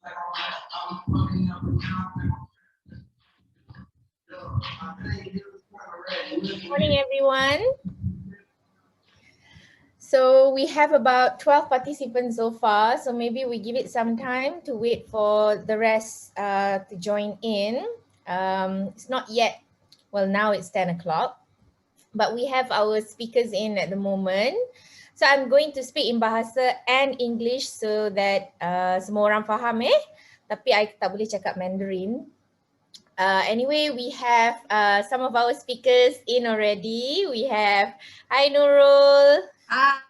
Good morning, everyone. So we have about 12 participants so far, so maybe we give it some time to wait for the rest to join in. It's not yet, well, now it's 10 o'clock, but we have our speakers in at the moment. So I'm going to speak in bahasa and English so that semua orang faham tapi I tak boleh cakap Mandarin. Anyway, we have some of our speakers in already. We have, hi Nurul. Hi.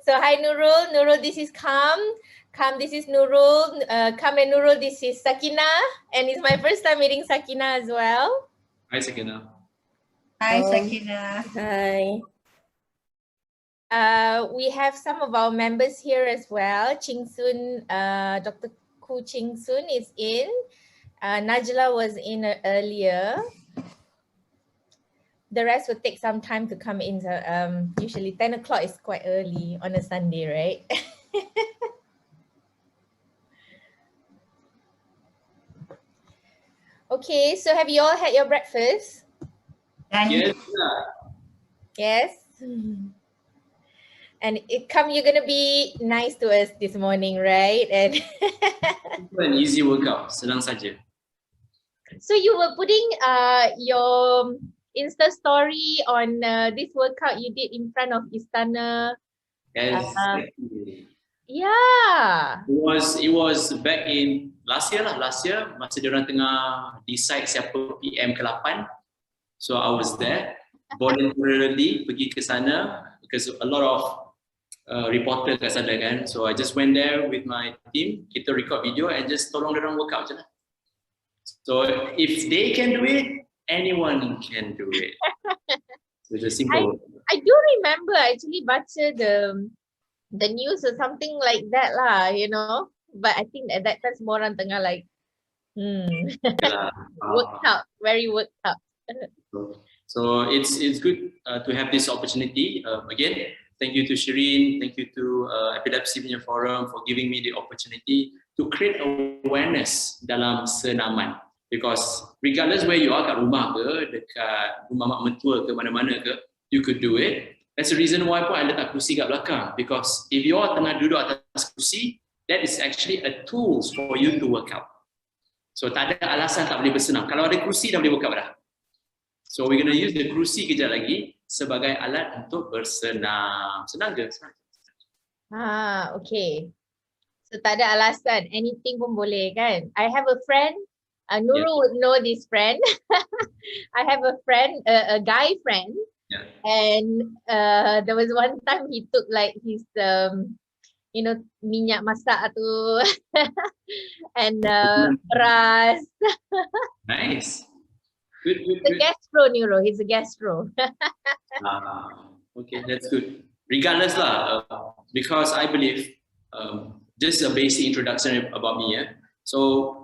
So hi Nurul. Nurul, this is Kam. Kam, this is Nurul. Kam and Nurul, this is Sakina. And it's my first time meeting Sakina as well. Hi Sakina. Hi Sakina. Hi. We have some of our members here as well. Ching Soon, Dr. Ku Ching Soon is in. Najla was in earlier. The rest will take some time to come in. So, usually 10 o'clock is quite early on a Sunday, right? Okay, so have you all had your breakfast? Yes. Yes. And you're gonna be nice to us this morning, right? And an easy workout, senang saja. So you were putting your Insta story on this workout you did in front of Istana. Yes. Yeah. It was back in last year masa diorang tengah decide siapa PM ke-8. So I was there voluntarily pergi ke sana because a lot of reporter kat sana kan. So I just went there with my team, kita record video and just tolong diorang workout je lah. So if they can do it, anyone can do it. So it's a simple. I do remember actually baca the news or something like that lah, you know. But I think at that time semua orang tengah like worked out, very worked out. So it's good to have this opportunity. Again, thank you to Shireen, thank you to Epilepsy Forum for giving me the opportunity to create awareness dalam senaman. Because regardless where you are, kat rumah ke, dekat rumah mak mentua ke, mana-mana ke, you could do it. That's the reason why pun I letak kursi kat belakang. Because if you are tengah duduk atas kursi, that is actually a tool for you to work out. So tak ada alasan tak boleh bersenam. Kalau ada kursi dah boleh work out dah. So we're going to use the kursi kejap lagi sebagai alat untuk bersenam. Senang je? Okay. So tak ada alasan, anything pun boleh kan? I have a friend, Nurul would know this friend. I have a friend, a guy friend. Yeah. And there was one time he took like his, minyak masak tu and beras. Nice. Good. He's a gastro, Nurul. He's a gastro. Okay, that's good. Regardless lah, because I believe, just a basic introduction about me. So,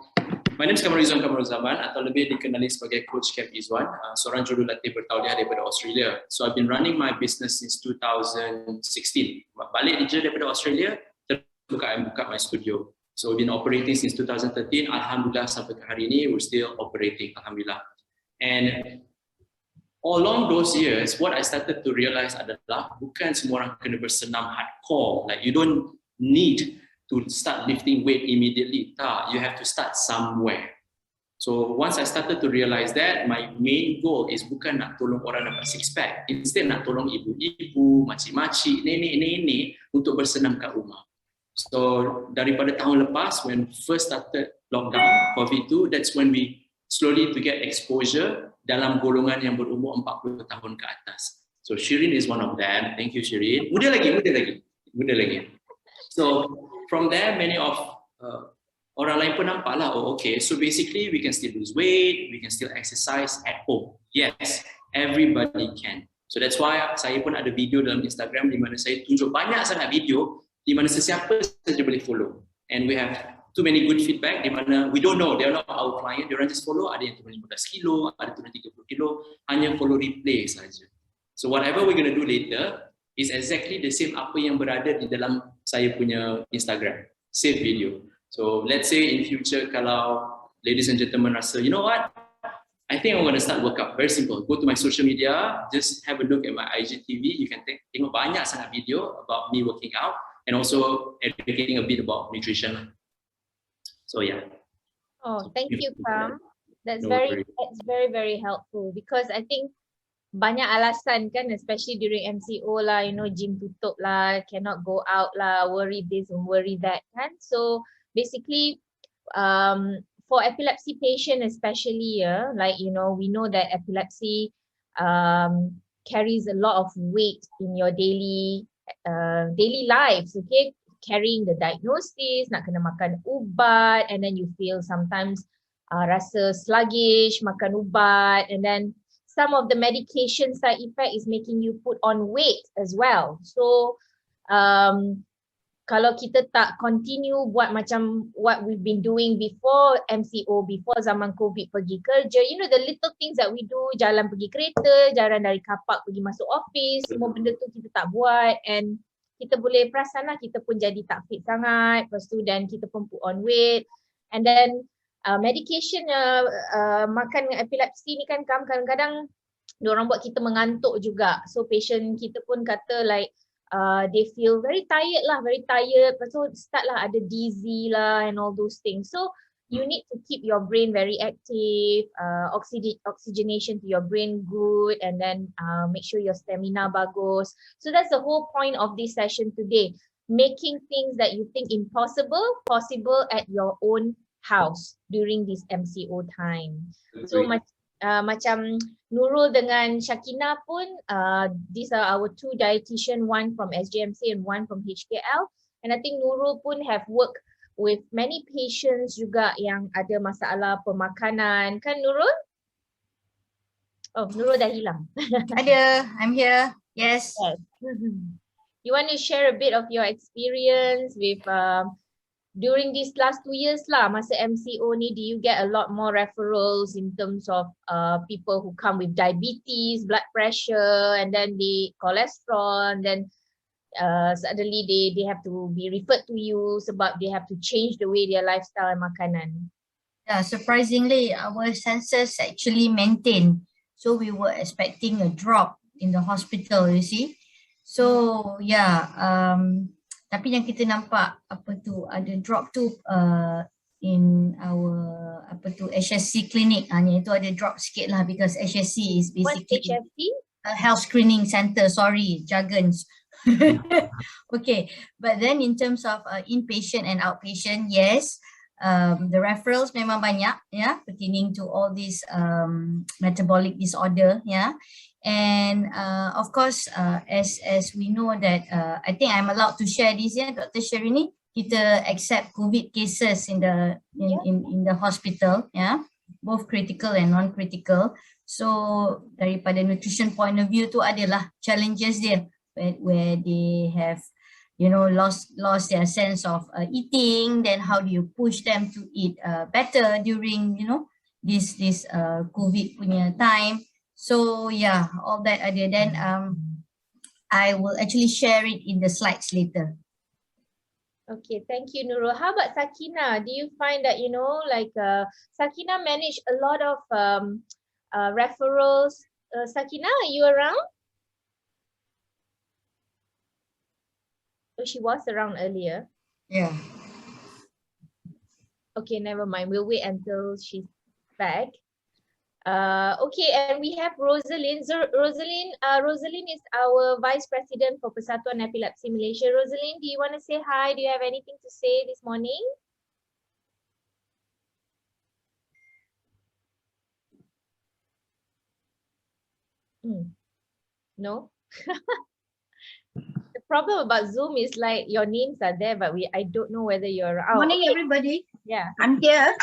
my name is Kam Izzwan atau lebih dikenali sebagai Coach Kam Izzwan, seorang jurulatih bertauliah daripada Australia. So I've been running my business since 2016. Balik je daripada Australia, buka my studio. So we've been operating since 2013. Alhamdulillah sampai ke hari ini we're still operating. Alhamdulillah. And all along those years, what I started to realize adalah bukan semua orang kena bersenam hardcore. Like you don't need to start lifting weight immediately. You have to start somewhere. So once I started to realize that, my main goal is bukan nak tolong orang dapat six pack. Instead nak tolong ibu-ibu, makcik-makcik, nenek-nenek untuk bersenam kat rumah. So daripada tahun lepas, when first started lockdown, COVID-2, that's when we slowly to get exposure dalam golongan yang berumur 40 tahun ke atas. So Shireen is one of them. Thank you Shireen. Muda lagi. So from there, many of orang lain pun nampak lah, oh okay, so basically we can still lose weight, we can still exercise at home. Yes, everybody can. So that's why saya pun ada video dalam Instagram di mana saya tunjuk banyak sangat video di mana sesiapa saja boleh follow. And we have too many good feedback di mana we don't know, they are not our client, they orang just follow, ada yang turun 15 kilo, ada turun 30 kilo, hanya follow replay saja. So whatever we're going to do later is exactly the same apa yang berada di dalam saya punya Instagram. save video. So let's say in future kalau ladies and gentlemen rasa, you know what, I think I'm going to start workout. Very simple. Go to my social media, just have a look at my IGTV. You can tengok banyak sangat video about me working out and also educating a bit about nutrition. So yeah. Oh, thank you, Kam. That's No worries. very helpful, because I think banyak alasan kan, especially during MCO lah, you know, gym tutup lah, cannot go out lah, worry this and worry that kan. So basically, for epilepsy patient especially, like, you know, we know that epilepsy carries a lot of weight in your daily lives, okay? Carrying the diagnosis, nak kena makan ubat, and then you feel sometimes rasa sluggish, makan ubat, and then some of the medication side effect is making you put on weight as well. So kalau kita tak continue buat macam what we've been doing before MCO, before zaman COVID, pergi kerja, you know, the little things that we do, jalan pergi kereta, jalan dari kapak pergi masuk office, semua benda tu kita tak buat, and kita boleh perasan lah kita pun jadi tak fit sangat, lepas tu dan kita pun put on weight, and then medication makan epilepsi ni kan kadang-kadang diorang buat kita mengantuk juga. So patient kita pun kata like they feel very tired, lepas tu start lah ada dizzy lah and all those things. So you need to keep your brain very active, oxygenation to your brain good, and then make sure your stamina bagus. So that's the whole point of this session today, making things that you think impossible possible at your own house during this MCO time. So macam Nurul dengan Shakina pun, these are our two dietitian, one from SJMC and one from HKL, and I think Nurul pun have worked with many patients juga yang ada masalah pemakanan, kan Nurul? Oh, Nurul dah hilang. Ada, I'm here. Yes. You want to share a bit of your experience with during these last 2 years lah, masa MCO ni, do you get a lot more referrals in terms of people who come with diabetes, blood pressure, and then the cholesterol, and then suddenly they have to be referred to you sebab they have to change the way their lifestyle and makanan? Yeah, surprisingly, our census actually maintained. So we were expecting a drop in the hospital, you see. So yeah, tapi yang kita nampak ada drop tu in our HSC clinic, itu ada drop sikit lah, because HSC is basically What's HSC? A health screening center, sorry, jargons. Okay, but then in terms of inpatient and outpatient, yes, the referrals memang banyak, pertaining to all these metabolic disorder, and of course, as we know that, I think I'm allowed to share this, Dr. Sherini, kita accept COVID cases in the hospital, both critical and non-critical. So daripada nutrition point of view tu adalah challenges dia, where they have, you know, lost their sense of eating. Then how do you push them to eat better during, you know, this COVID punya time? So yeah, all that ada. Then I will actually share it in the slides later. Okay, thank you, Nurul. How about Sakina? Do you find that, you know, like Sakina managed a lot of referrals? Sakina, are you around? Oh, she was around earlier. Yeah. Okay, never mind. We'll wait until she's back. Okay, and we have Rosalind. Rosalind is our Vice President for Persatuan Epilepsi Malaysia. Rosalind, do you want to say hi? Do you have anything to say this morning? No? The problem about Zoom is like your names are there, but I don't know whether you're around. Morning, everybody. Yeah. I'm here.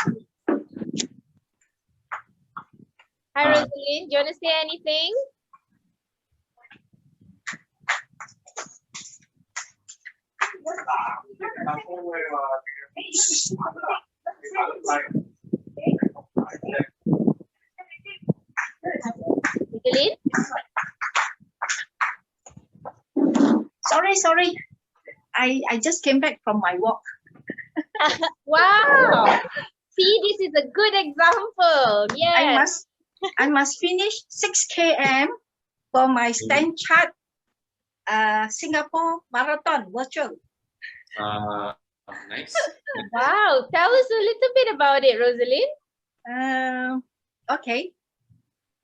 Hi, Rosalind. Do you want to say anything? Rosalind? Sorry. I just came back from my walk. Wow. See, this is a good example. Yes. I must finish 6 km for my stand chart Singapore Marathon virtual. Nice. Wow. Tell us a little bit about it, Rosalind. Okay.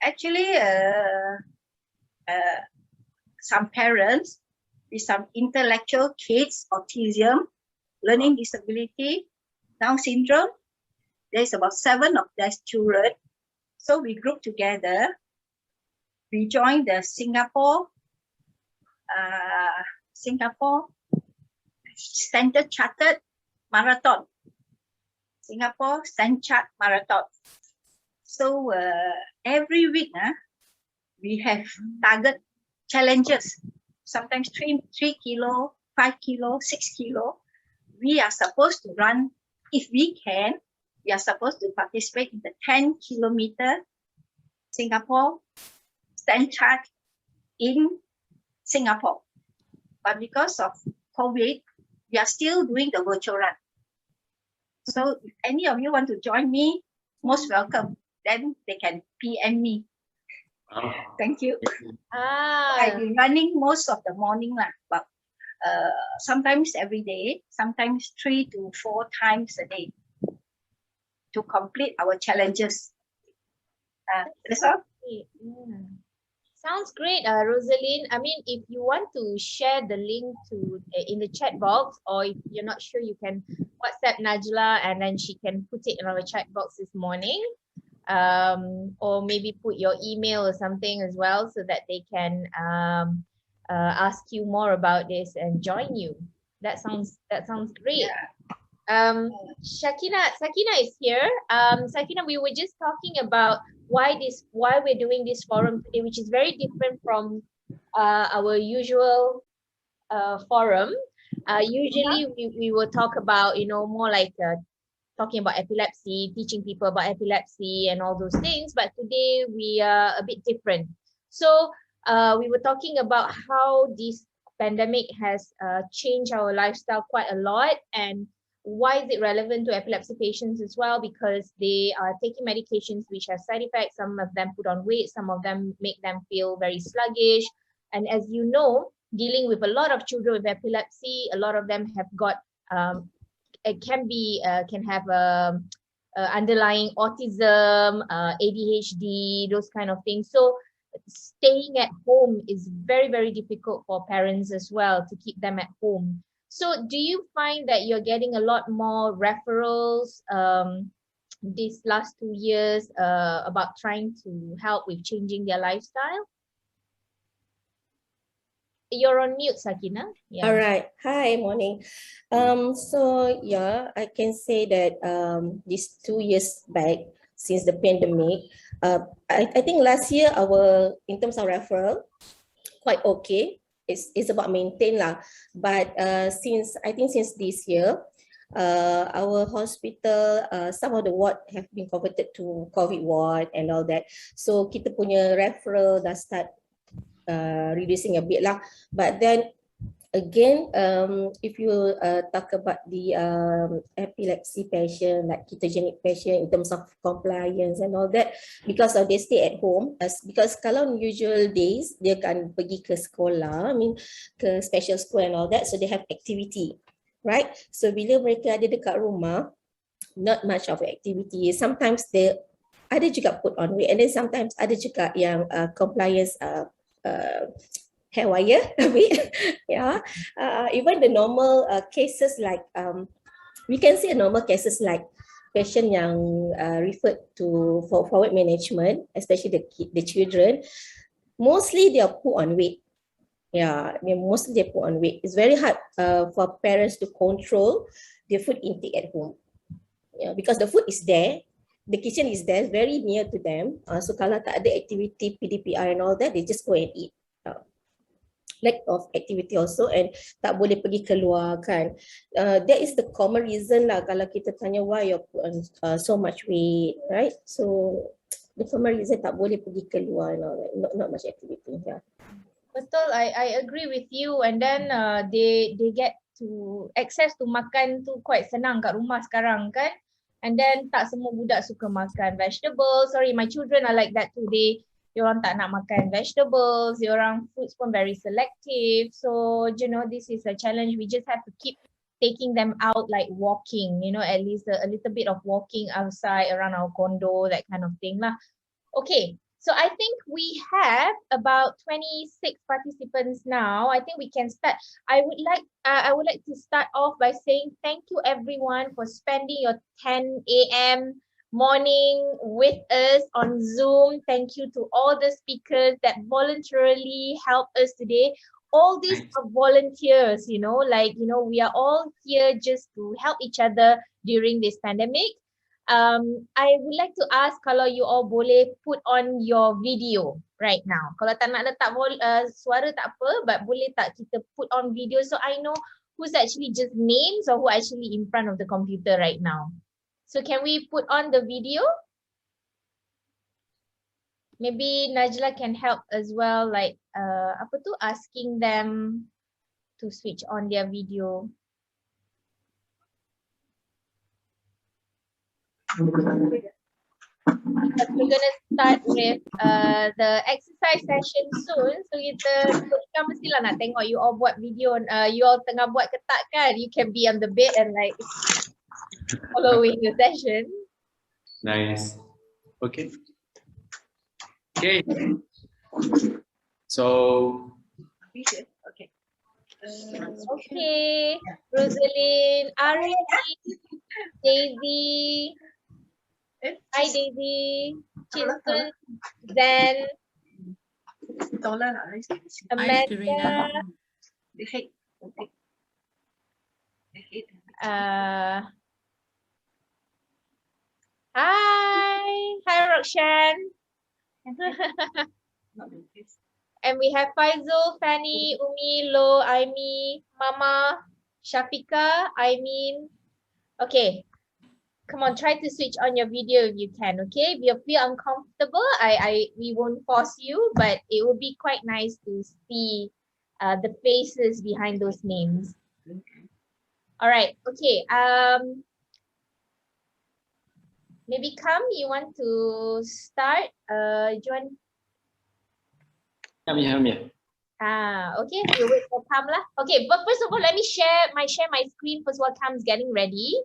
Actually, some parents with some intellectual kids, autism, learning disability, Down syndrome, there's about 7 of their children. So we group together. We joined the Singapore Standard Chartered Marathon. Singapore Standard Chart Marathon. So every week we have target challenges. Sometimes 3 kilo, 5 kilo, 6 kilo. We are supposed to run, if we can, we are supposed to participate in the 10 kilometer Singapore Stand Chart in Singapore. But because of COVID, we are still doing the virtual run. So if any of you want to join me, most welcome. Then they can PM me. Wow. Thank you. I've been running most of the morning, but sometimes every day, sometimes 3 to 4 times a day to complete our challenges. That's all. Yeah. Sounds great, Rosalind. I mean, if you want to share the link to in the chat box, or if you're not sure, you can WhatsApp Najla and then she can put it in our chat box this morning. Or maybe put your email or something as well so that they can ask you more about this and join you. That sounds great. Yeah. Sakina is here. Sakina, we were just talking about why we're doing this forum today, which is very different from our usual forum. Usually we will talk about, more like talking about epilepsy, teaching people about epilepsy and all those things. But today we are a bit different. So we were talking about how this pandemic has changed our lifestyle quite a lot, and why is it relevant to epilepsy patients as well? Because they are taking medications which have side effects. Some of them put on weight, some of them make them feel very sluggish. And as you know, dealing with a lot of children with epilepsy, a lot of them have got can have underlying autism, ADHD, those kind of things. So staying at home is very, very difficult for parents as well, to keep them at home. So do you find that you're getting a lot more referrals these last 2 years about trying to help with changing their lifestyle? You're on mute, Sakina. Yeah. All right. Hi, morning. So yeah, I can say that these 2 years back, since the pandemic, I think last year in terms of referral, quite okay. It's about maintain lah. But since this year, our hospital, some of the ward have been converted to COVID ward and all that. So kita punya referral dah start reducing a bit lah. But then again, if you talk about the epilepsy patient, like ketogenic patient, in terms of compliance and all that, because of they stay at home, because kalau usual days dia kan pergi ke sekolah, ke special school and all that, so they have activity, right? So bila mereka ada dekat rumah, not much of activity. Sometimes they ada juga put on weight, and then sometimes ada juga yang compliance hair wire a bit. Yeah, even the normal cases like we can see normal cases like patient yang referred to for forward management, especially the children, mostly they are put on weight. Yeah, mostly they put on weight. It's very hard for parents to control their food intake at home. Yeah, because the food is there, the kitchen is there, very near to them. So kalau tak ada activity PDPR and all that, they just go and eat. Lack of activity also, and tak boleh pergi keluar kan. That is the common reason lah kalau kita tanya why you're put on so much weight, right? So the common reason tak boleh pergi keluar and all that, not much activity. Yeah. Betul, I agree with you. And then they get access to makan tu quite senang kat rumah sekarang kan. And then tak semua budak suka makan vegetables. Sorry, my children are like that too. Diorang tak nak makan vegetables. Diorang fruits pun very selective. So, you know, this is a challenge. We just have to keep taking them out like walking, you know, at least a little bit of walking outside around our condo, that kind of thing lah. Okay, so I think we have about 26 participants now. I think we can start. I would like to start off by saying thank you everyone for spending your 10 a.m. morning with us on Zoom. Thank you to all the speakers that voluntarily helped us today. All these are volunteers, you know, like, you know, we are all here just to help each other during this pandemic. I would like to ask kalau you all boleh put on your video right now. Kalau tak nak letak suara tak apa, but boleh tak kita put on video so I know who's actually just names or who actually in front of the computer right now. So can we put on the video? Maybe Najla can help as well, like asking them to switch on their video. Because we're gonna start with the exercise session soon. So kita mestilah nak tengok you all buat video. You all tengah buat ketak kan? You can be on the bed and like following the session. Nice. Okay. Okay. So. Okay. Okay. Rosalind, Ari, Daisy. Hi Daisy, Chinton, Zen, Amanda, hi Roxanne. And we have Faisal, Fanny, Umi, Lo, Aimi, Mama, Shafika, Aimin. Okay. Come on, try to switch on your video if you can, okay? If you feel uncomfortable, we won't force you, but it will be quite nice to see the faces behind those names. All right, okay. Maybe Kam, you want to start? Do you want? Come here. Okay, you wait for Kam lah. Okay, but first of all, let me share my screen first while Kam's getting ready.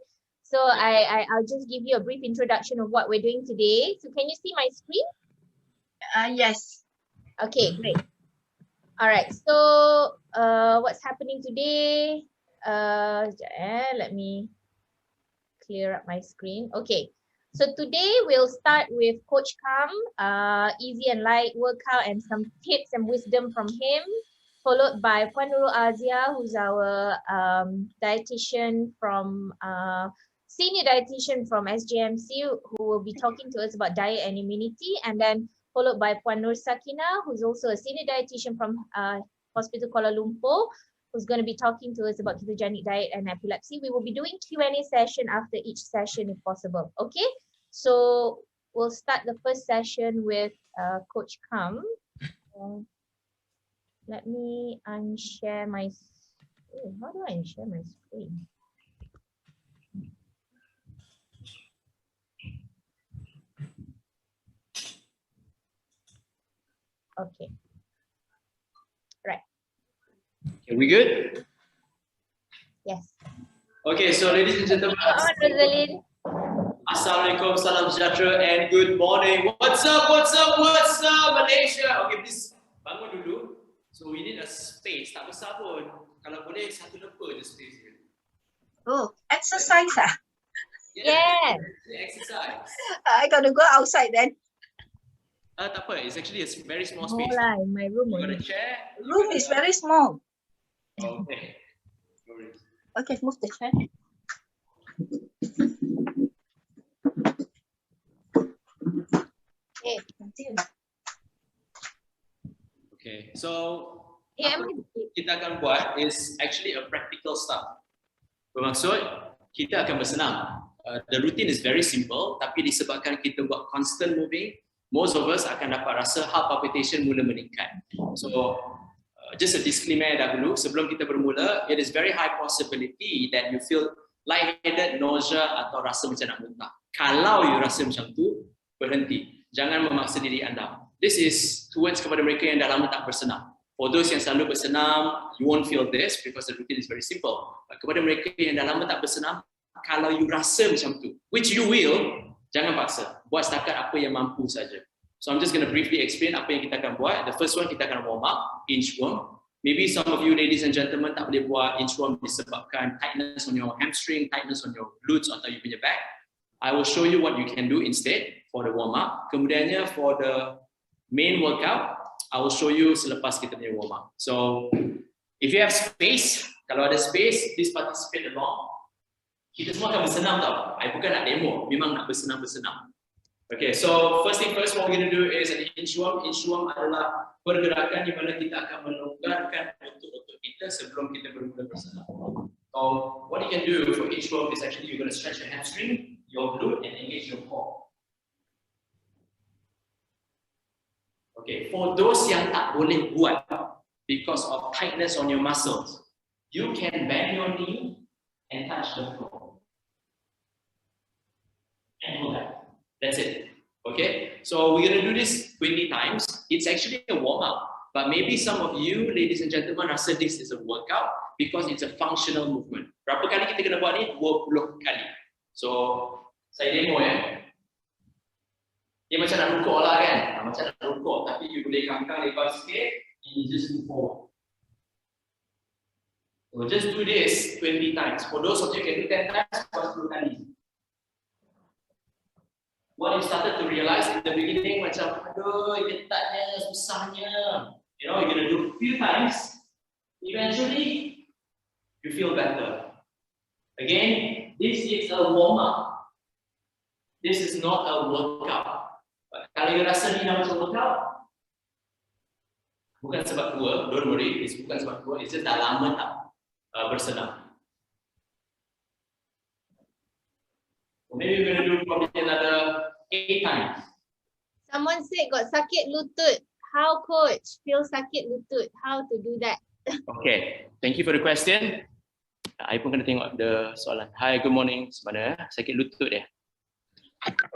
So I'll just give you a brief introduction of what we're doing today. So can you see my screen? Yes. Okay, great. All right, so what's happening today? Let me clear up my screen. Okay, so today we'll start with Coach Kam, easy and light workout and some tips and wisdom from him, followed by Puan Nurul Azia, who's our dietitian from senior dietitian from SJMC, who will be talking to us about diet and immunity, and then followed by Puan Nur Sakina, who's also a senior dietitian from Hospital Kuala Lumpur, who's going to be talking to us about ketogenic diet and epilepsy. We will be doing Q&A session after each session if possible. Okay, so we'll start the first session with Coach Kam. Let me unshare my. How do I unshare my screen? Okay. Right. Okay, we good? Yes. Okay, so ladies and gentlemen. Rosalind. Assalamualaikum, salam sejahtera, and good morning. What's up, Malaysia? Okay, please bangun dulu. So we need a space, tak besar pun. Kalau boleh, satu lepa je space dia. Oh, exercise ah? Yes. Exercise. I gotta go outside then. Tak apa, it's actually a very small space. Lah, in my room. You got a chair? Room is very small. Okay. No worries. Okay, move the chair. Okay. Okay, so apa kita akan buat is actually a practical stuff. Bermaksud kita akan bersenam. The routine is very simple, tapi disebabkan kita buat constant moving, most of us akan dapat rasa heart palpitation mula meningkat. So just a disclaimer dahulu sebelum kita bermula, it is very high possibility that you feel lightheaded, nausea atau rasa macam nak muntah. Kalau you rasa macam tu, berhenti. Jangan memaksa diri anda. This is towards kepada mereka yang dah lama tak bersenam. For those yang selalu bersenam, you won't feel this because the routine is very simple. But kepada mereka yang dah lama tak bersenam, kalau you rasa macam tu, which you will, jangan paksa. Buat setakat apa yang mampu saja. So I'm just going to briefly explain apa yang kita akan buat. The first one, kita akan warm up, inchworm. Maybe some of you ladies and gentlemen tak boleh buat inchworm disebabkan tightness on your hamstring, tightness on your glutes atau you punya back. I will show you what you can do instead for the warm up. Kemudiannya for the main workout, I will show you selepas kita punya warm up. So if you have space, kalau ada space, please participate along. Kita semua akan bersenam tau. I bukan nak demo, memang nak bersenam-bersenam. Okay, so first thing first, what we're going to do is an inchworm. Inchworm adalah pergerakan di mana kita akan melonggarkan otot-otot kita sebelum kita bermula bersenam. So what you can do for inchworm is actually you're going to stretch your hamstring, your glute, and engage your core. Okay, for those yang tak boleh buat because of tightness on your muscles, you can bend your knee and touch the floor. And hold that. That's it. Okay, so we're going to do this 20 times. It's actually a warm-up, but maybe some of you, ladies and gentlemen, rasa this is a workout because it's a functional movement. Berapa kali kita kena buat ni? 20 kali. So, saya demo ya. Dia macam nak rukuk lah kan? Macam nak rukuk, tapi you boleh kangkang lebar sikit and you just move forward. So just do this 20 times. For those of you who can do 10 times, buat 10 kali. What you started to realize in the beginning, macam, aduh, ketatnya, susahnya. You know, you're going to do a few times. Eventually, you feel better. Again, this is a warm-up. This is not a workout. But kalau you rasa ni dah macam workout, bukan sebab tua, don't worry, it's bukan sebab tua, it's just dah lama tak bersenam. Maybe we're going to do probably another 8 times. Someone said got sakit lutut. How, coach? Feel sakit lutut. How to do that? Okay, thank you for the question. I pun kena tengok the soalan. Hi, good morning. Sebenarnya sakit lutut ya.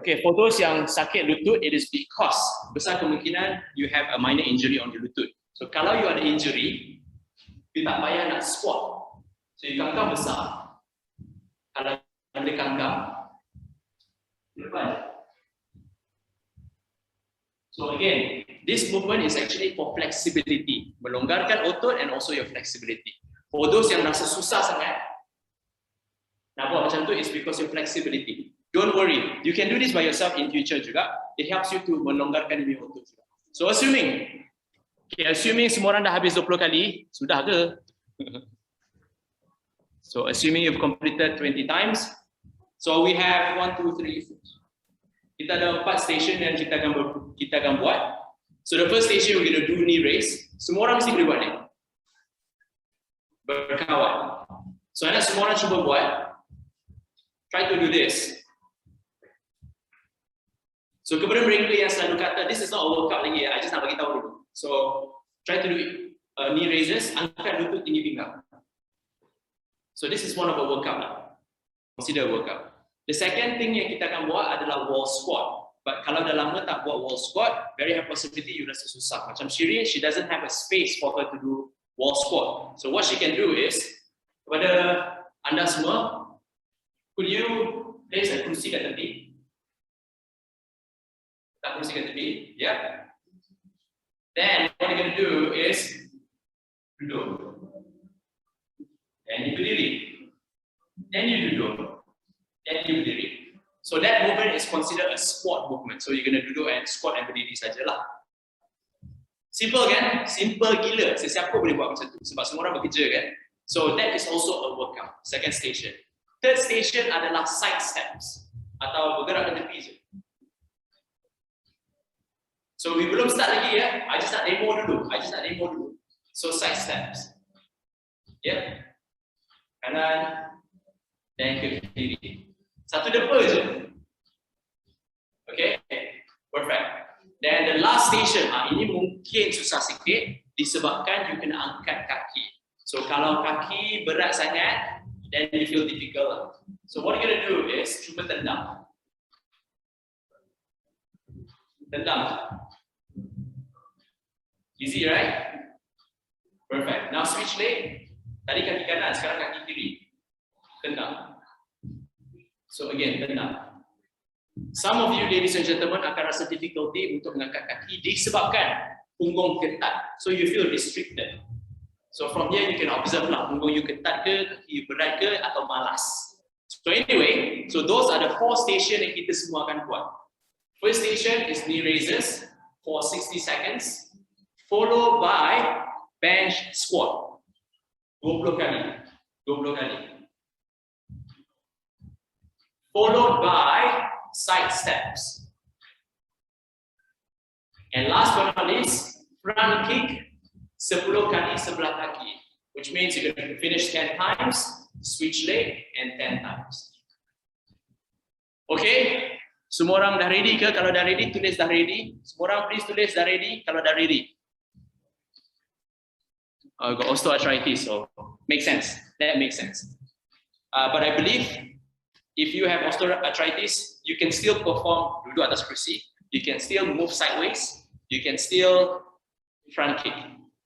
Okay, for those yang sakit lutut, it is because besar kemungkinan you have a minor injury on your lutut. So kalau you ada injury, you tak payah nak squat. So you kangkang besar. Kalau ada kangkang, depan. So again, this movement is actually for flexibility, melonggarkan otot and also your flexibility. For those yang rasa susah sangat, nak buat macam tu is because your flexibility. Don't worry, you can do this by yourself in future juga. It helps you to melonggarkan diri otot juga. So assuming semua orang dah habis 20 kali, sudah ke? So assuming you've completed 20 times, so we have 1, 2, 3, 4. Kita ada 4 station yang kita akan buat. So the first station we're going to do knee raise. Semua orang mesti boleh buat ni. Berkawan. So nak semua orang cuba buat. Try to do this. So kepada mereka yang selalu kata this is not a workout lagi, I just nak bagi tahu dulu. So try to do knee raises, angkat lutut tinggi pinggang. So this is one of a workout lah. Consider a workout. The second thing yang kita akan buat adalah wall squat. But kalau dah lama tak buat wall squat, very high possibility you rasa susah. Macam Shirin, she doesn't have a space for her to do wall squat. So what she can do is, kepada anda semua, could you place a kerusi kat tepi? Letak kerusi kat tepi, yeah. Then what you're going to do is duduk. Then you berdiri. Then you duduk. Then you berdiri. So that movement is considered a squat movement. So you're going to duduk and squat and berdiri sajalah. Simple kan? Simple gila. Sesiapa boleh buat macam tu. Sebab semua orang bekerja kan? So that is also a workout. Second station. Third station adalah side steps. Atau bergerak ke tepi je. So we belum start lagi ya. I just nak demo dulu. So side steps. Yeah. Kanan. Dan ke kiri. Satu depa je. Okay. Perfect. Then the last station, ini mungkin susah sikit. disebabkan you kena angkat kaki. So kalau kaki berat sangat, then you feel difficult. So what you're gonna do is cuba tendang. Tendang. Easy, right? Perfect. Now switch leg. Tadi kaki kanan, sekarang kaki kiri. Tendang. So again, tendang. Some of you, ladies and gentlemen, akan rasa difficulty untuk mengangkat kaki disebabkan punggung ketat. So you feel restricted. So from here you can observe lah, punggung you ketat ke, kaki you berat ke, atau malas. So anyway, so those are the 4 station yang kita semua akan buat. First station is knee raises for 60 seconds, followed by bench squat. 20 kali. 20 kali. Followed by side steps. And last but not least, front kick 10 kali sebelah kaki, which means you're going to finish 10 times, switch leg, and 10 times. Okay? Semua orang dah ready ke? Kalau dah ready, tulis dah ready. Semua orang please tulis dah ready kalau dah ready. Got osteoarthritis, so makes sense. That makes sense. But I believe if you have osteoarthritis, you can still perform duduk atas kursi. You can still move sideways. You can still front kick.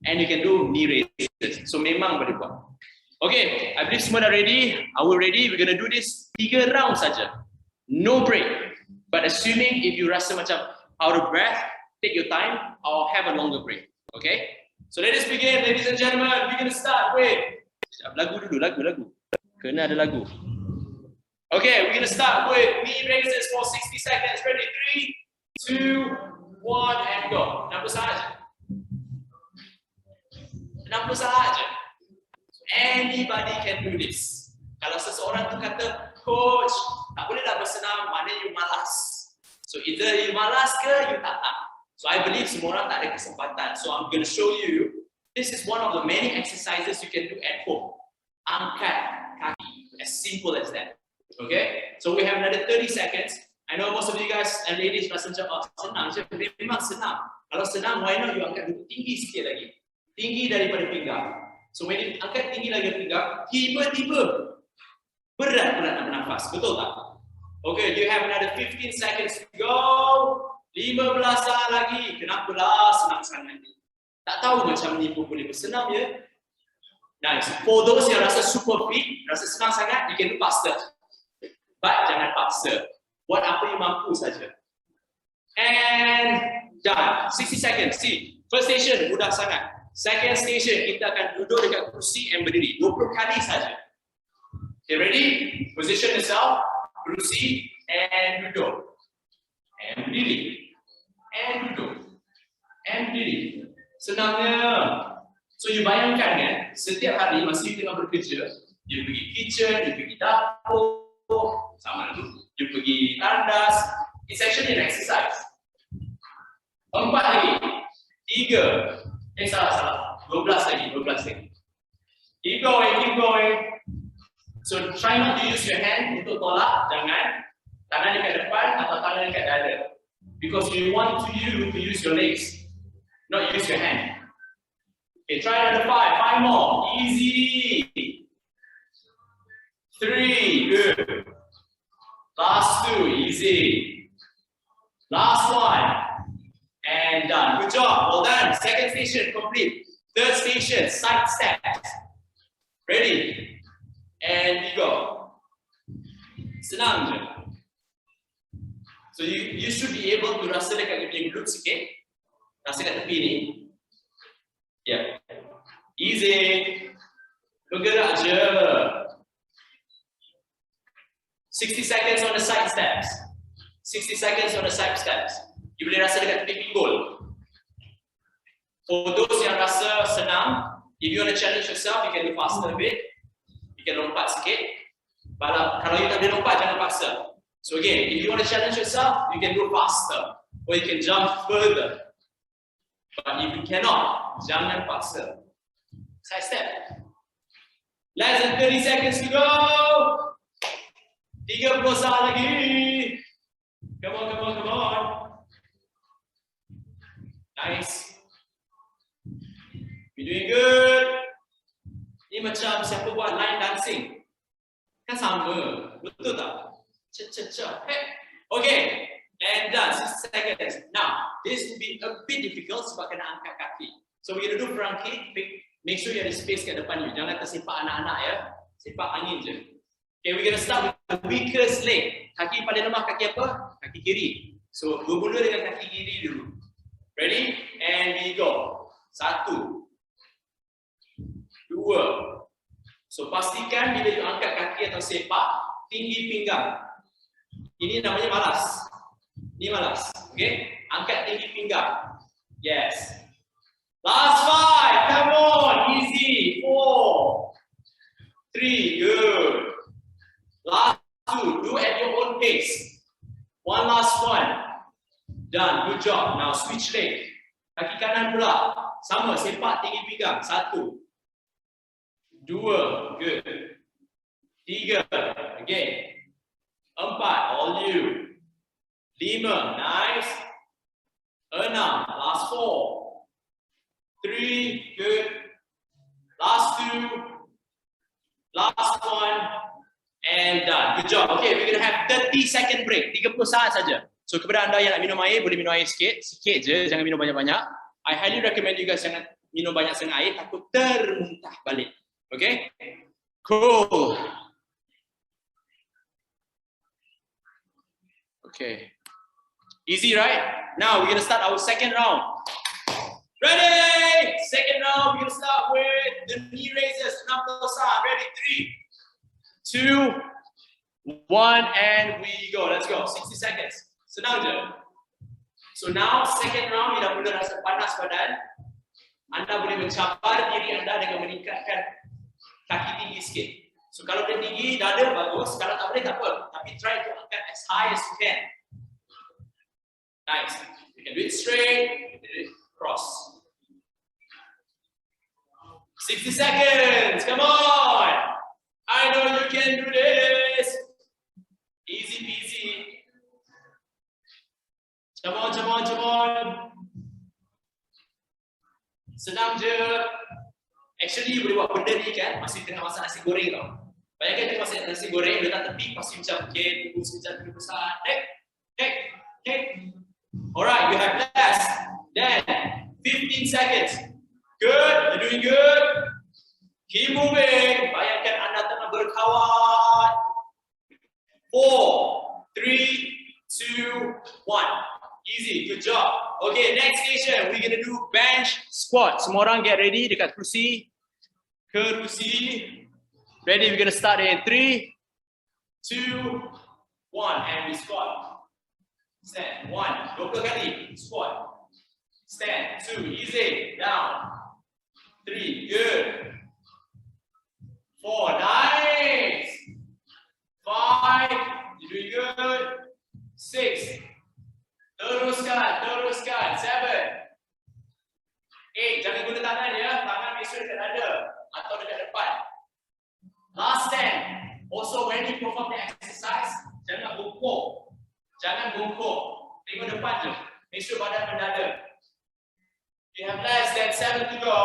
And you can do knee raises. So memang boleh buat. Okay, I believe semua dah ready. Are we ready? We're gonna do this 3 round saja. No break. But assuming if you rasa macam out of breath, take your time or have a longer break. Okay? So let us begin, ladies and gentlemen. We're gonna start with lagu dulu, lagu. Kena ada lagu. Okay, we're gonna start with knee raises for 60 seconds. Ready? 3, 2, 1, and go. 60 sahaja. 60 sahaja. Anybody can do this. Kalau seseorang tu kata, coach, tak bolehlah bersenam, maknanya you malas. So either you malas ke, you tak. So I believe semua orang tak ada kesempatan. So I'm going to show you, this is one of the many exercises you can do at home. Angkat kaki, as simple as that. Okay? So we have another 30 seconds. I know most of you guys and ladies rasa macam, oh, senang je. Memang senang. Kalau senang, why not you angkat dulu tinggi sikit lagi. Tinggi daripada pinggang. So when you angkat tinggi lagi pinggang, tiba-tiba berat nak bernafas. Betul tak? Okay, you have another 15 seconds to go. 15 saat lagi. Kenapalah senang sangat ni? Tak tahu macam ni pun boleh bersenam ya? Nice. For those yang rasa super fit, rasa senang sangat, you can do faster. But jangan paksa. Buat apa yang mampu saja. And done. 60 seconds. See, first station mudah sangat. Second station kita akan duduk dekat kursi and berdiri. 20 kali saja. Okay, ready? Position yourself. Kursi and duduk. And berdiri. And duduk. And berdiri. Senangnya. So you bayangkan kan, setiap hari masa you tengah bekerja, you pergi kitchen, you pergi dapur, sama dulu. You pergi tandas. It's actually an exercise. 4 lagi. 3. Salah. 12 lagi. Keep going. So try not to use your hand untuk tolak, jangan. Tangan dekat depan atau tangan dekat dada. Because we want you to use your legs, not use your hand. Okay, try another 5 more. Easy. 3, good. Last 2, easy. Last 1. And done. Good job. Well done. Second station complete. Third station, side steps. Ready? And you go. Senang je. So you should be able to rasa dekat dia punya glute sikit. Rasa kat tepi ni. Yeah. Easy. Bergerak je. 60 seconds on the side steps. 60 seconds on the side steps. You boleh rasa dekat tepi pinggul. For those yang rasa senang, if you want to challenge yourself, you can do faster a bit. You can lompat sikit. Kalau you tak boleh lompat, jangan paksa. So again, if you want to challenge yourself, you can do faster. Or you can jump further. But if you cannot, jangan paksa. Side step. Less than 30 seconds to go. 30 saat lagi. Come on. Nice. You're doing good. Ini macam siapa buat line dancing. Kan sama. Betul tak? Cha-cha-cha. Okay. And done. 6 seconds. Now, this will be a bit difficult sebab kena angkat kaki. So we're gonna do front kick. Make sure you ada space kat depan you. Jangan tersepak anak-anak ya. Sepak angin je. Okay, we're gonna start with the weakest leg. Kaki paling lemah kaki apa? Kaki kiri. So bermula dengan kaki kiri dulu. Ready? And we go. 1, 2. So pastikan bila you angkat kaki atau sepak, tinggi pinggang. Ini namanya malas. Ini malas. Okay? Angkat tinggi pinggang. Yes. Last 5. Come on. Easy. 4, 3. Good. Last 2. Do at your own pace. One last one. Done. Good job. Now switch leg. Kaki kanan pula. Sama. Sepak tinggi pinggang. 1, 2. Good. 3. Again. 4. All you. 5. Nice. 6. Last 4. 3. Good. Last 2. Last 1. And done. Good job. Okay, we're gonna have 30-second break. 30 saat saja. So kepada anda yang nak minum air, boleh minum air sikit je, jangan minum banyak-banyak. I highly recommend you guys jangan minum banyak sangat air, takut termuntah balik. Okay? Cool. Okay. Easy, right? Now we're gonna start our second round. Ready? Second round, we're gonna start with the knee raises. Ready? 3, 2, 1, and we go. Let's go. 60 seconds. Senang je. So now second round, bila mula rasa panas badan, anda boleh mencabar diri anda dengan meningkatkan kaki tinggi sikit. So kalau dia tinggi, dada bagus. Kalau tak boleh, tak apa. Tapi try to angkat as high as you can. Nice. You can do it straight, you can do it cross. 60 seconds. Come on. I know you can do this. Easy peasy. Come on, come on, come on. Senang je. Actually, boleh buat benda ni kan, masih tengah masak nasi goreng tau. Bayangkan tengah masak nasi goreng, letak tepi, pasti macam, okay, tunggu sekejap, tunggu besar. Hey. Alright, you have less than 15 seconds. Good, you're doing good. Keep moving. Bayangkan anda tengah berkawan. 4, 3, 2, 1. Easy, good job. Okay, next station, we're gonna do bench squat. Semua orang get ready dekat kerusi. Kerusi. Ready, we're gonna start in 3, 2, 1, and we squat. Stand, 1, 20 kali, squat. Stand, 2, easy, down. 3, good. 4, nice. 5, you're doing good. 6, teruskan. 7, 8, jangan guna tangan ya, tangan biasa dekat dada atau dekat depan. Last 10, also when you perform the exercise, jangan bungkuk. Tengok depan je. Make sure badan mendada. You have less than 7 to go.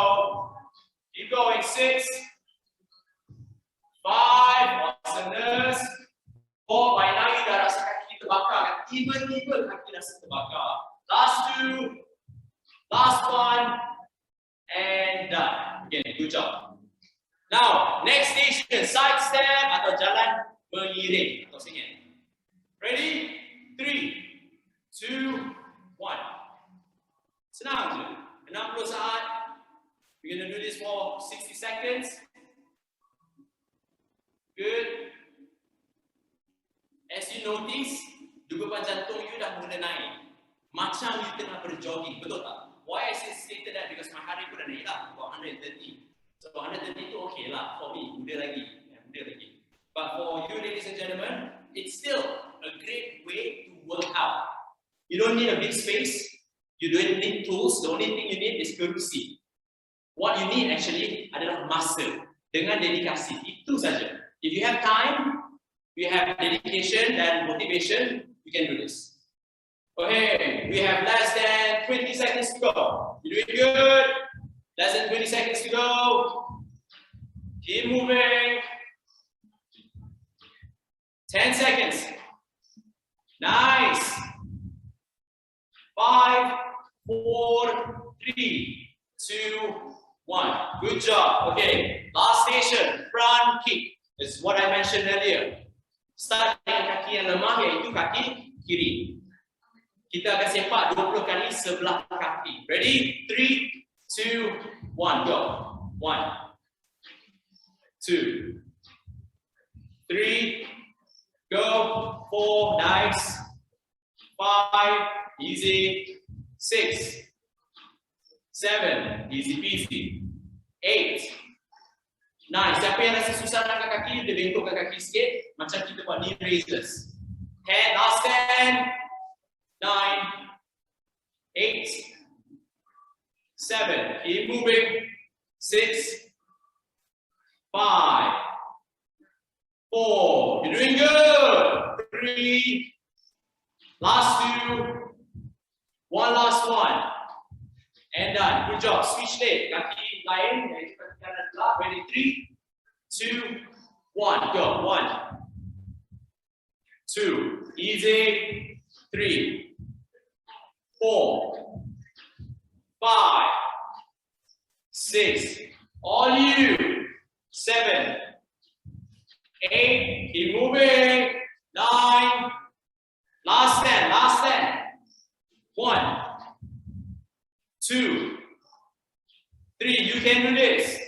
Keep going. 6, 5, awesomeness. 4, by now you dah rasa kaki terbakar. Tiba-tiba kaki rasa terbakar. Last 2, last 1, and done. Again, good job. Now, next station, side step atau jalan mengiring atau singit. Ready? 3, 2, 1. Senang je. 60 saat. We're going to do this for 60 seconds. Good. As you notice, degupan jantung you dah mula naik. Macam you tengah berjogging, betul tak? Why I stated that? Because my heart rate pun dah naik lah, about 130. So 130 tu okay lah for me, muda lagi. But for you ladies and gentlemen, it's still a great way to work out. You don't need a big space, you don't need tools, the only thing you need is kerusi. What you need actually adalah muscle dengan dedikasi, itu saja. If you have time, you have dedication and motivation, you can do this. Okay, we have less than 20 seconds to go. You're doing good. Less than 20 seconds to go. Keep moving. 10 seconds. Nice. 5, 4, 3, 2, 1. Good job. Okay, last station, front kick. This is what I mentioned earlier. Start dengan kaki yang lemah, iaitu kaki kiri. Kita akan sepak 20 kali sebelah kaki. Ready? 3, 2, 1, go. 1, 2, 3, go. 4, nice. 5, easy. 6, 7, easy peasy. 8, nice. Siapa yang rasa susah nak angkat kaki, dia bengkokkan kaki sikit. Macam kita buat knee raises. 10, last 10, 9, 8, 7, keep moving. 6, 5, 4, you're doing good. 3, last 2, 1 last one. And done. Good job. Switch leg. Kaki lain. Kaki kanan gelap. Ready? 3, 2, 1. Go. 1, 2. Easy. 3, 4, 5, 6. All you. 7, 8. Keep moving. 9. Last 10. Last 10. 1, 2, 3. You can do this.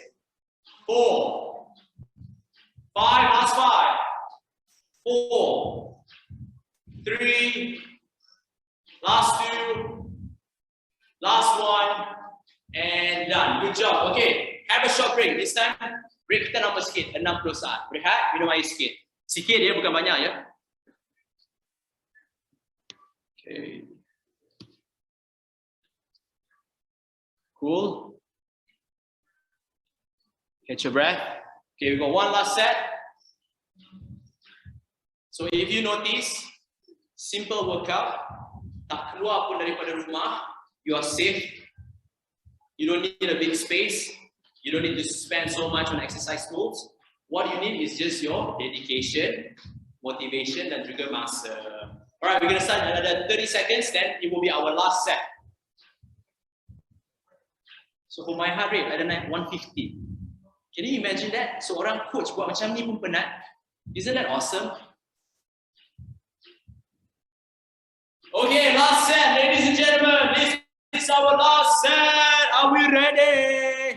4, 5. Last 5. 4, 3. Last 2. Last 1. And done. Good job. Okay. Have a short break. This time, break kita nambah sikit. 60 saat. Berehat. Minum air sikit. Sikit ya, bukan banyak ya. Okay. Cool. Catch your breath. Okay, we got one last set. So if you notice, simple workout, tak keluar pun daripada rumah, you are safe. You don't need a big space. You don't need to spend so much on exercise tools. What you need is just your dedication, motivation, dan juga masa. Alright, we're gonna start in another 30 seconds, then it will be our last set. So for my heart rate, ada naik 150. Can you imagine that? Seorang coach buat macam ni pun penat. Isn't that awesome? Okay, last set, ladies and gentlemen. This is our last set. Are we ready?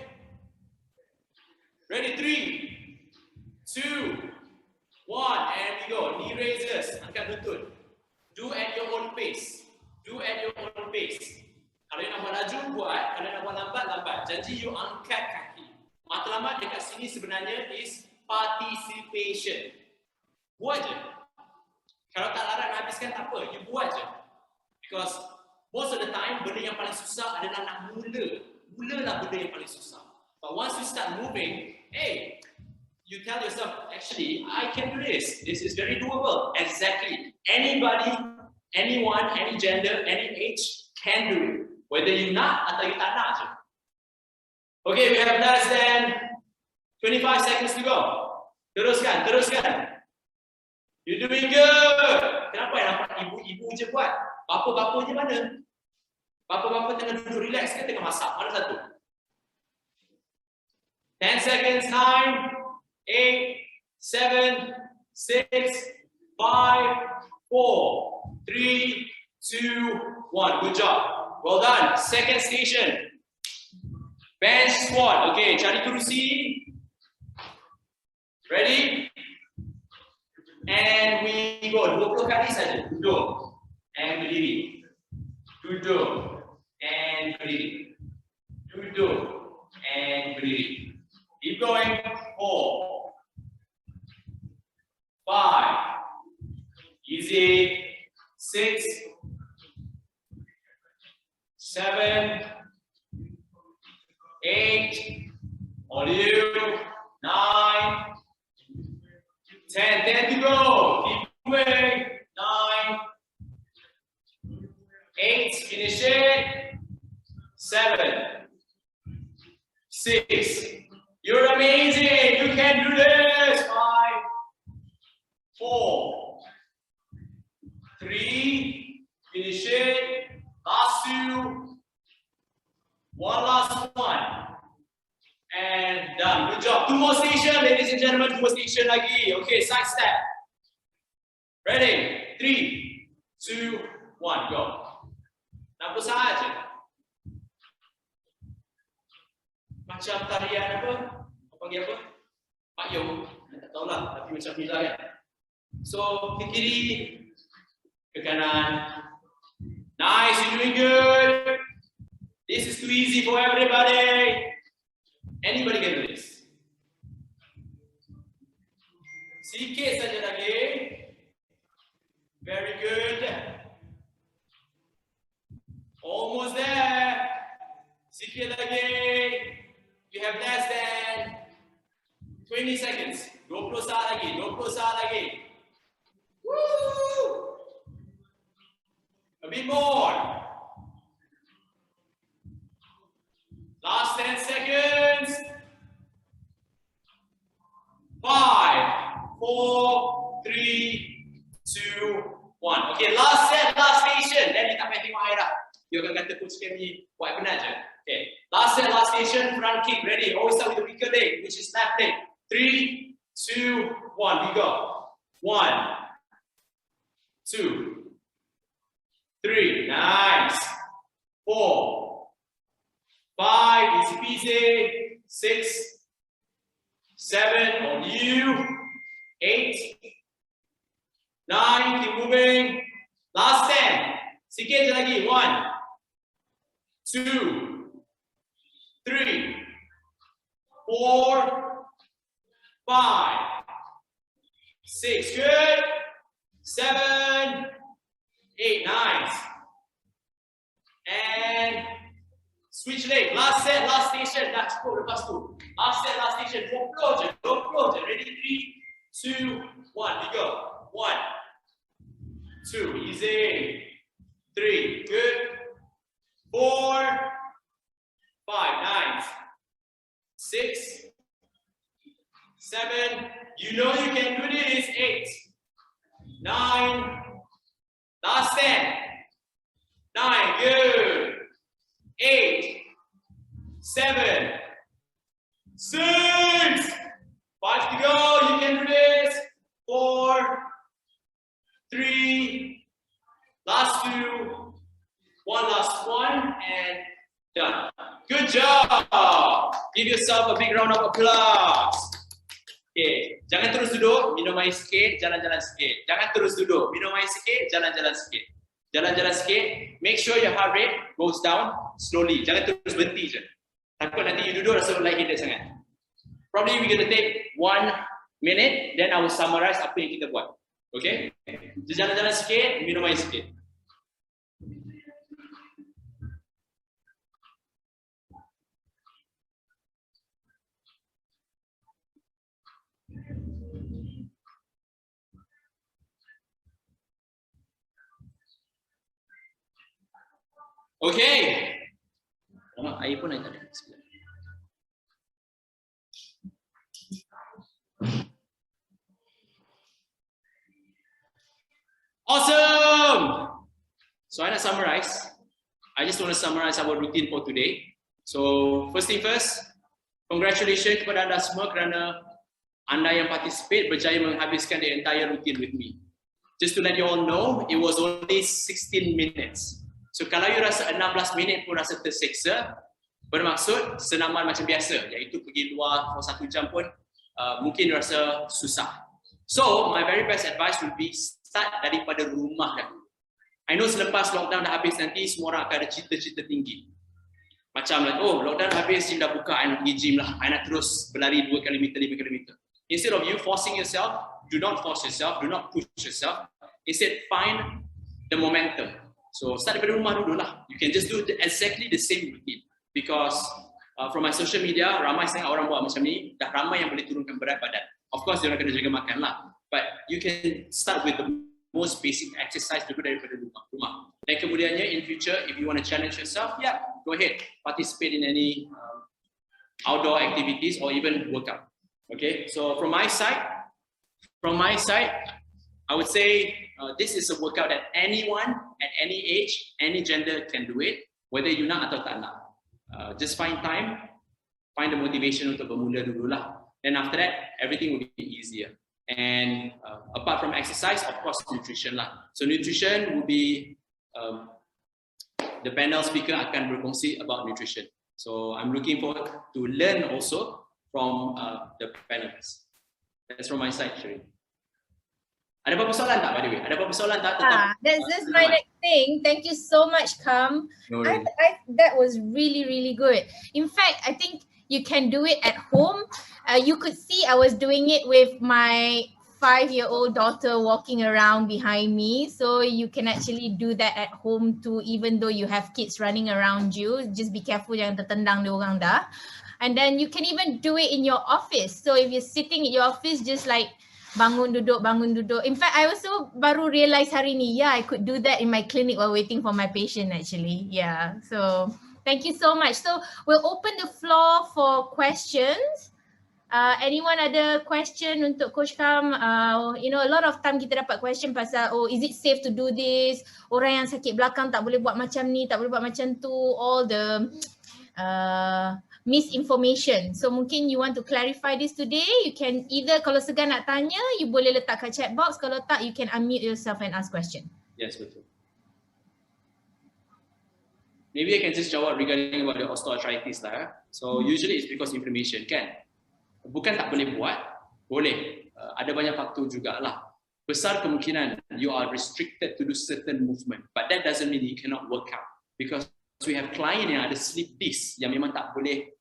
Ready? 3, 2, 1, and we go. Knee raises. Angkat lutut. Do at your own pace. Do at your own pace. Kalau nak buat laju, buat. Kalau nak buat lambat, lambat. Janji you angkat kaki. Matlamat dekat sini sebenarnya is participation. Buat je. Kalau tak larat nak habiskan, tak apa. You buat je. Because most of the time, benda yang paling susah adalah nak mula. Mulalah benda yang paling susah. But once you start moving, hey, you tell yourself, actually, I can do this. This is very doable. Exactly. Anybody, anyone, any gender, any age can do it. Whether you nak atau you tak nak je. Okay, we have less than 25 seconds to go. Teruskan, teruskan. You're doing good. Kenapa yang nampak ibu-ibu je buat? Bapa-bapa je mana? Bapa-bapa tengah duduk relax ke tengah masak? Mana satu? 10 seconds, 9, 8, 7, 6, 5, 4, 3, 2, 1. Good job. Well done. Second station. Bench squat. Okay, cari kerusi. Ready? And we go. 20 kali saja. Duduk. And berdiri. Duduk. And berdiri. Duduk. And berdiri. Keep going. 4, 5. Easy. 6, 7, 8, all you, 9, 10, 10 to go, keep moving, 9, 8, finish it, 7, 6. You're amazing. You can do this. 5, 4, 3. Finish it. Last 2. One last one. And done. Good job. 2 more stations, ladies and gentlemen. 2 more stations lagi. Okay, side step. Ready? 3, 2, 1, go. Nampak saja. Macam tarian apa? Apa panggil apa? Pak Yong. Tak tahulah, tapi macam ni lah kan. So, ke kiri, ke kanan. Nice, you're doing good. This is too easy for everybody. Anybody can do this. Sikit saja lagi. Very good. Almost there. Sikit lagi. You have less than 20 seconds. 20 saat lagi. 20 saat lagi. Woo! A bit more. Last 10 seconds. 5, 4, 3, 2, 1. Okay, last set, last station. Then kita akan tengok air dah. You akan kata coach kami buat benar je. Okay, last set, last station, front kick. Ready? Always start with the weaker leg, which is left leg. 3, 2, 1. We go. 1, 2, 3. Nice. 4, 5. Easy peasy. 6, 7. On you. 8, 9. Keep moving. Last 10. Sikit je lagi. 1, 2, 3, 4, 5, 6. Good. 7, 8. Nice. And switch leg. Last set, last station. Dah cukup lepas tu. Last set, last station. 20 je. 20 je. Ready? 3, 2, 1. We go. 1, 2. Easy. 3. Good. 4, 5. Nice. 6, 7. You know you can do this. 8, 9. Last 10. 9. Good. 8, 7, 6. 5 to go. You can do this. 4, 3. Last 2. 1 last one. And done. Good job. Give yourself a big round of applause. Okay. Jangan terus duduk. Minum air sikit. Jalan-jalan sikit. Jangan terus duduk. Minum air sikit. Jalan-jalan sikit. Jalan-jalan sikit. Make sure your heart rate goes down slowly. Jangan terus berhenti je. Takut nanti you duduk rasa lightheaded sangat. Probably we're going to take 1 minute. Then I will summarize apa yang kita buat. Okay? Jalan-jalan sikit. Minum air sikit. Okay. Air pun ada. Awesome. So I nak summarize. I just want to summarize our routine for today. So first thing first, congratulations kepada anda semua kerana anda yang participate berjaya menghabiskan the entire routine with me. Just to let you all know, it was only 16 minutes. So kalau you rasa 16 minit pun rasa terseksa, bermaksud senaman macam biasa, iaitu pergi luar for 1 jam pun mungkin rasa susah. So my very best advice would be start daripada rumah dahulu. I know selepas lockdown dah habis nanti semua orang akan ada cita-cita tinggi. Macam oh lockdown habis, gym dah buka, I nak pergi gym lah, I nak terus berlari 2 kilometer, 5 kilometer. Instead of you forcing yourself, do not force yourself, do not push yourself. Instead find the momentum. So start daripada rumah dulu lah. You can just do exactly the same routine. Because from my social media, ramai sangat orang buat macam ni, dah ramai yang boleh turunkan berat badan. Of course, dia orang kena jaga makan lah. But you can start with the most basic exercise dulu daripada rumah. Dan kemudiannya in future, if you want to challenge yourself, yeah, go ahead, participate in any outdoor activities or even workout. Okay, so from my side, I would say this is a workout that anyone at any age, any gender can do it, whether you nak atau tak nak. Just find time, find the motivation untuk bermula dulu lah. Then after that, everything will be easier. And apart from exercise, of course, nutrition lah. So nutrition will be, the panel speaker akan berkongsi about nutrition. So I'm looking forward to learn also from the panelists. That's from my side, Shereen. Ada apa-apa soalan tak, by the way? Ada apa-apa soalan tak? That's my next thing. Thank you so much, Kam. That was really, really good. In fact, I think you can do it at home. You could see I was doing it with my 5-year-old daughter walking around behind me. So you can actually do that at home too, even though you have kids running around you. Just be careful, jangan tertendang dia orang dah. And then you can even do it in your office. So if you're sitting in your office, just like bangun duduk. In fact, I also baru realize hari ni, I could do that in my clinic while waiting for my patient actually. Yeah, so thank you so much. So we'll open the floor for questions. Anyone ada question untuk Coach Kam? You know, a lot of time kita dapat question pasal, oh, is it safe to do this? Orang yang sakit belakang tak boleh buat macam ni, tak boleh buat macam tu. All the misinformation. So mungkin you want to clarify this today. You can either, kalau segan nak tanya, you boleh letak kat chat box. Kalau tak, you can unmute yourself and ask question. Yes, betul. Maybe I can just jawab regarding about the osteoarthritis lah. So usually it's because inflammation kan. Bukan tak boleh buat, boleh. Ada banyak faktor jugalah. Besar kemungkinan you are restricted to do certain movement, but that doesn't mean you cannot work out. Because we have client yang ada slip disc yang memang tak boleh.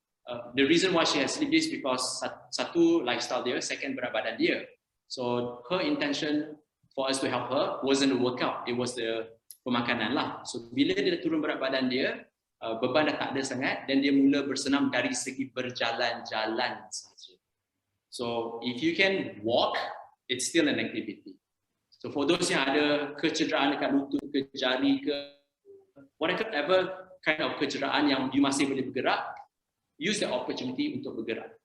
The reason why she has slip disc because satu lifestyle dia, second berat badan dia. So her intention for us to help her wasn't the workout, it was the pemakanan lah. So bila dia turun berat badan dia, beban dah tak ada sangat, dan dia mula bersenam dari segi berjalan-jalan saja. So if you can walk, it's still an activity. So for those yang ada kecederaan dekat lutut ke jari ke, whatever kind of kecederaan yang you masih boleh bergerak, use the opportunity untuk bergerak.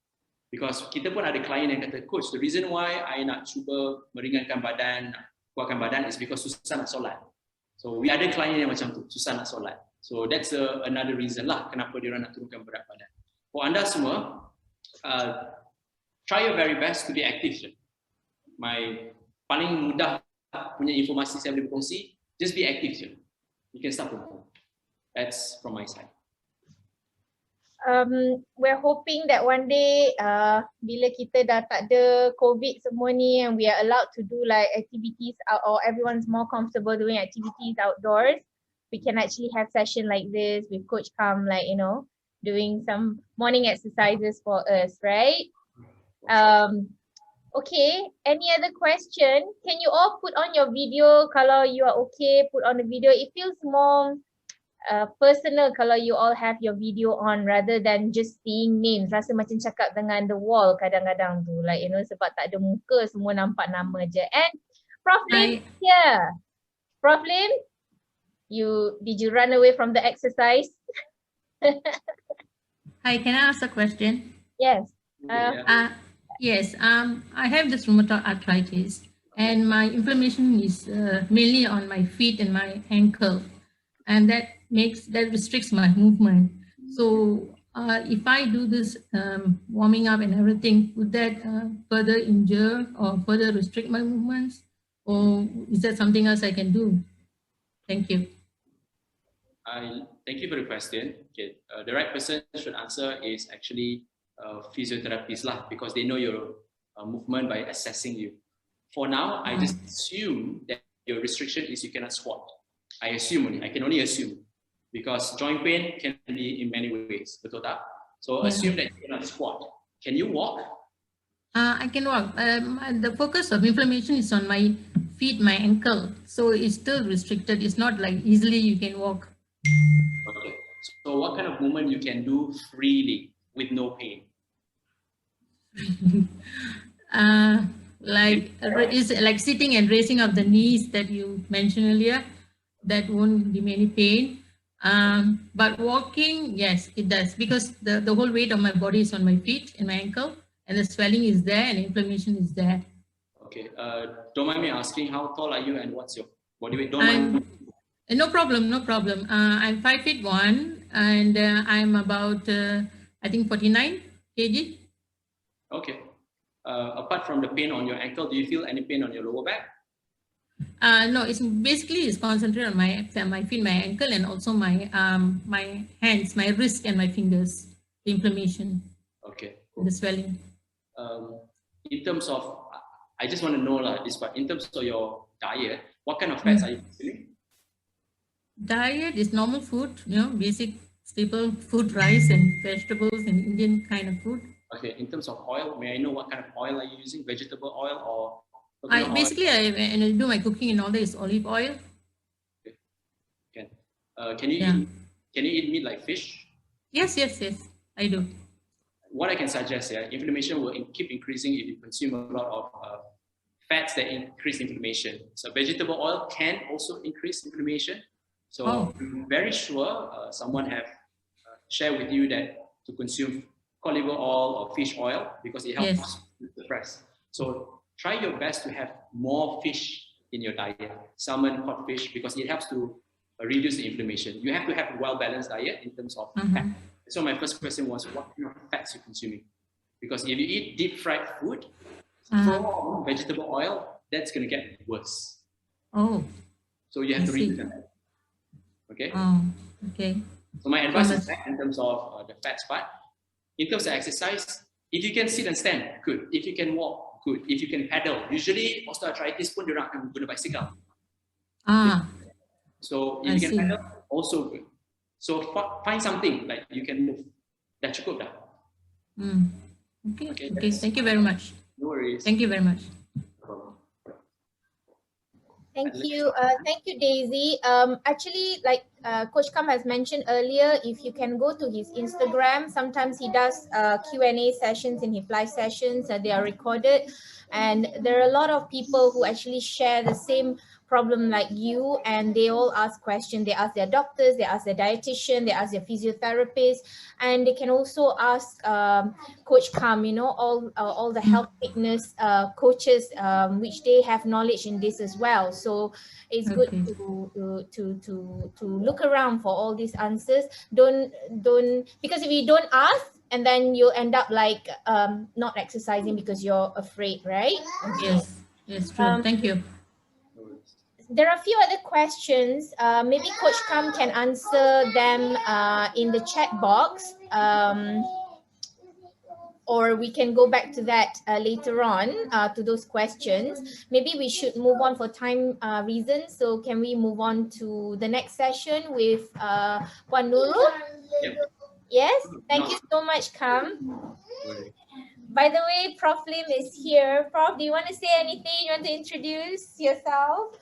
Because kita pun ada klien yang kata, coach, the reason why I nak cuba meringankan badan, kuatkan badan is because susah nak solat. So we ada klien yang macam tu, susah nak solat. So that's another reason lah kenapa dia orang nak turunkan berat badan. For anda semua, try your very best to be active. My paling mudah punya informasi saya boleh berkongsi, just be active. You can start from home. That's from my side. We're hoping that one day bila kita dah tak ada COVID semua ni and we are allowed to do like activities out, or everyone's more comfortable doing activities outdoors, we can actually have session like this with Coach Kam, like, you know, doing some morning exercises for us, right? Okay, any other question? Can you all put on your video? Kalau you are okay, put on the video. It feels more personal kalau you all have your video on rather than just seeing names. Rasa macam cakap dengan the wall kadang-kadang tu, like, you know, sebab tak ada muka, semua nampak nama je. And Prof Lim here. Prof Lim, did you run away from the exercise? Hi, can I ask a question? Yes. Yes, I have this rheumatoid arthritis and my inflammation is mainly on my feet and my ankle, and that restricts my movement. So if I do this warming up and everything, would that further injure or further restrict my movements, or is that something else I can do? Thank you. Thank you for the question. Okay, the right person should answer is actually physiotherapists lah, because they know your movement by assessing you. For now, I just assume that your restriction is you cannot squat. I can only assume, because joint pain can be in many ways, betul tak? So assume that you cannot squat. Can you walk? I can walk. The focus of inflammation is on my feet, my ankle, so it's still restricted. It's not like easily you can walk. Okay. So what kind of movement you can do freely with no pain? Like sitting and raising of the knees that you mentioned earlier, that won't give me any pain. But walking, yes, it does, because the whole weight of my body is on my feet and my ankle, and the swelling is there and inflammation is there. Okay. Don't mind me asking, how tall are you and what's your body weight? Don't mind. No problem, no problem. I'm 5'1", and I'm about I think 49 kg. Okay. Apart from the pain on your ankle, do you feel any pain on your lower back? No, it's concentrated on my feet, my ankle, and also my hands, my wrist, and my fingers. The inflammation. Okay. The swelling. In terms of, I just want to know this, but in terms of your diet, what kind of fats are you consuming? Diet is normal food, basic staple food, rice and vegetables and Indian kind of food. Okay. In terms of oil, may I know what kind of oil are you using? Vegetable oil or? I do my cooking and all that is olive oil. Okay. Can you eat meat like fish? Yes, I do. What I can suggest here, inflammation will keep increasing if you consume a lot of fats that increase inflammation. So vegetable oil can also increase inflammation. So I'm very sure someone have shared with you that to consume cod liver oil or fish oil because it helps suppress. So try your best to have more fish in your diet, salmon, cod fish, because it helps to reduce the inflammation. You have to have a well-balanced diet in terms of fat. So my first question was, what kind of fats you're consuming? Because if you eat deep fried food from vegetable oil, that's going to get worse. Oh. So you have to reduce that. Okay. Okay. So my advice is that in terms of the fats part. In terms of exercise, if you can sit and stand, good. If you can walk, good. If you can pedal, usually osteoarthritis pun diorang akan guna bicycle. So if you can pedal, also good. So find something like you can move. Dah cukup dah. Okay. Thank you very much. No worries. Thank you very much. Thank you. Thank you, Daisy. Actually, like Coach Kam has mentioned earlier, if you can go to his Instagram, sometimes he does Q&A sessions in his live sessions. They are recorded. And there are a lot of people who actually share the same problem like you, and they all ask questions. They ask their doctors, they ask their dietitian, they ask their physiotherapist, and they can also ask Coach Kam, all the health fitness coaches, which they have knowledge in this as well. So it's good to look around for all these answers. Don't because if you don't ask, and then you'll end up like not exercising because you're afraid, right? Okay. Yes, true. Thank you. There are a few other questions. Maybe Coach Kam can answer them in the chat box, or we can go back to that later on to those questions. Maybe we should move on for time reasons. So can we move on to the next session with Puan Nurul? Yes, thank you so much, Kam. By the way, Prof Lim is here. Prof, do you want to say anything? You want to introduce yourself?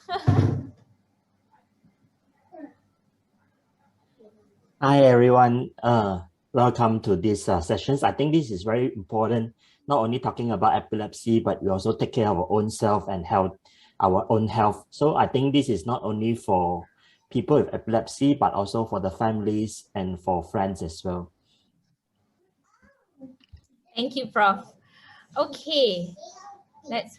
Hi, everyone. Welcome to these sessions. I think this is very important, not only talking about epilepsy, but we also take care of our own self and our own health. So I think this is not only for people with epilepsy, but also for the families and for friends as well. Thank you, Prof. Okay, let's